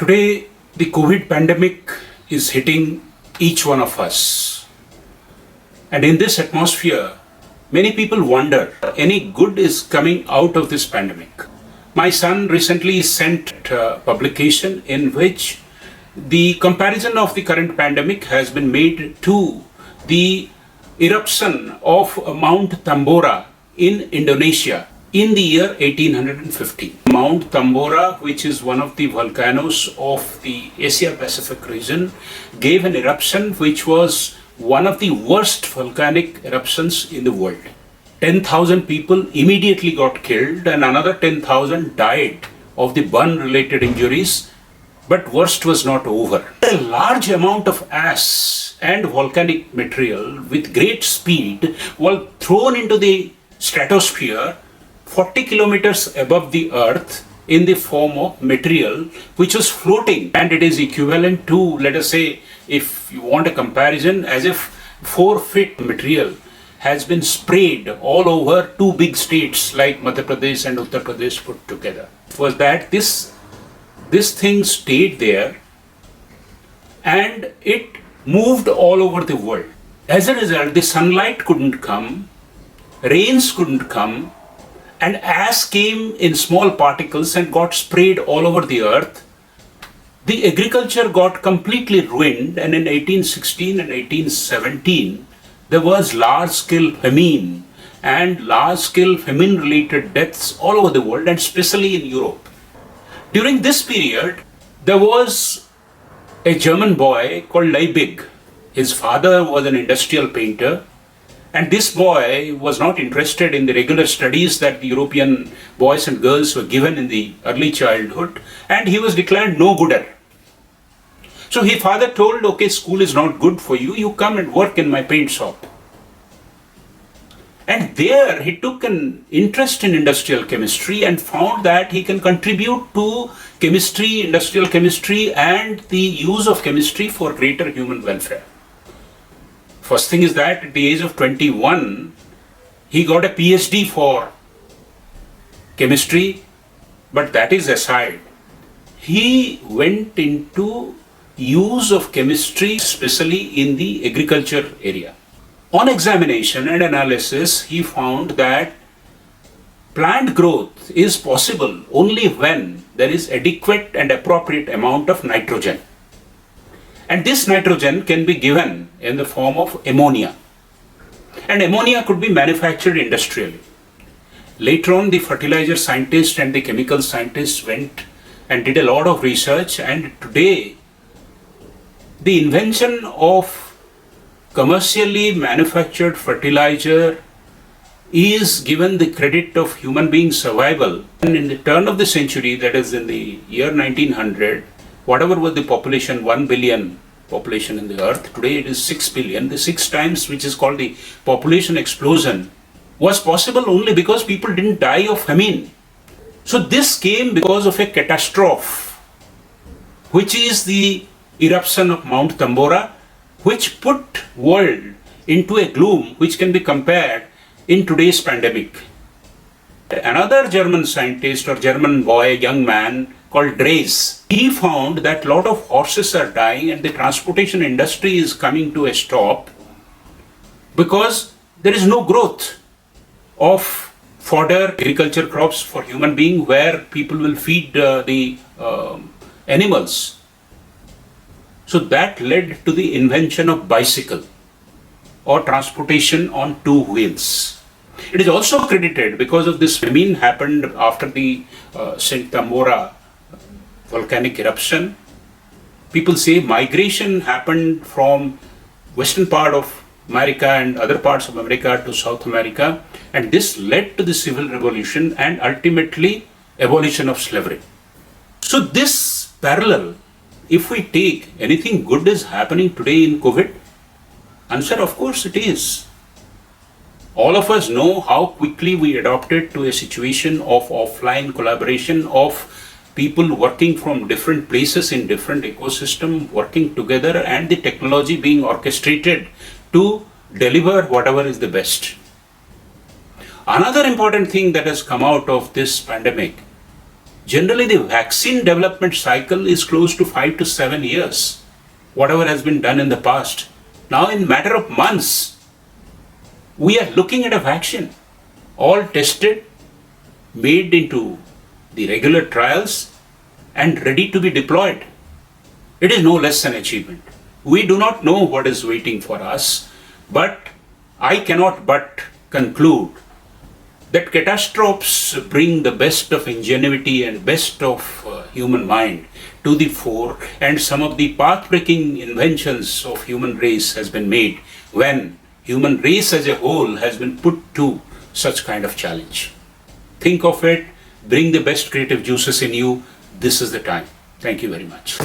Today, the COVID pandemic is hitting each one of us. And in this atmosphere, many people wonder any good is coming out of this pandemic. My son recently sent a publication in which the comparison of the current pandemic has been made to the eruption of Mount Tambora in Indonesia in the year 1850. Mount Tambora, which is one of the volcanoes of the Asia Pacific region, gave an eruption which was one of the worst volcanic eruptions in the world. 10,000 people immediately got killed and another 10,000 died of the burn-related injuries. But worst was not over. A large amount of ash and volcanic material with great speed was thrown into the stratosphere 40 kilometers above the earth in the form of material which was floating, and it is equivalent to, let us say, if you want a comparison, as if 4 feet material has been sprayed all over 2 big states like Madhya Pradesh and Uttar Pradesh put together. Was that this thing stayed there and it moved all over the world. As a result, the sunlight couldn't come, rains couldn't come, and ash came in small particles and got sprayed all over the earth. The agriculture got completely ruined, and in 1816 and 1817, there was large-scale famine and large-scale famine-related deaths all over the world, and especially in Europe. During this period, there was a German boy called Liebig. His father was an industrial painter, and this boy was not interested in the regular studies that the European boys and girls were given in the early childhood, and he was declared no-gooder. So his father told, okay, school is not good for you, you come and work in my paint shop. And there he took an interest in industrial chemistry and found that he can contribute to chemistry, industrial chemistry, and the use of chemistry for greater human welfare. First thing is that at the age of 21, he got a PhD for chemistry, but that is aside. He went into use of chemistry, especially in the agriculture area. On examination and analysis, he found that plant growth is possible only when there is adequate and appropriate amount of nitrogen. And this nitrogen can be given in the form of ammonia. And ammonia could be manufactured industrially. Later on, the fertilizer scientists and the chemical scientists went and did a lot of research, and today the invention of commercially manufactured fertilizer is given the credit of human being survival. And in the turn of the century, that is in the year 1900, whatever was the population, 1 billion population in the earth, today it is 6 billion. The 6 times, which is called the population explosion, was possible only because people didn't die of famine. So this came because of a catastrophe, which is the eruption of Mount Tambora, which put world into a gloom which can be compared in today's pandemic. Another German scientist or German boy, young man called Dreis, he found that a lot of horses are dying and the transportation industry is coming to a stop because there is no growth of fodder, agriculture crops for human being where people will feed the animals. So that led to the invention of bicycle or transportation on 2 wheels. It is also credited because of this famine happened after the St. Tambora volcanic eruption. People say migration happened from western part of America and other parts of America to South America, and this led to the civil revolution and ultimately abolition of slavery. So this parallel, if we take anything good is happening today in COVID, answer of course it is. All of us know how quickly we adopted to a situation of offline collaboration, of people working from different places in different ecosystem working together, and the technology being orchestrated to deliver whatever is the best. Another important thing that has come out of this pandemic Generally, the vaccine development cycle is close to 5 to 7 years, whatever has been done in the past. Now, in matter of months, we are looking at a vaccine, all tested, made into the regular trials, and ready to be deployed. It is no less an achievement. We do not know what is waiting for us, but I cannot but conclude that catastrophes bring the best of ingenuity and best of human mind to the fore, and some of the path-breaking inventions of human race has been made when human race as a whole has been put to such kind of challenge. Think of it, bring the best creative juices in you. This is the time. Thank you very much.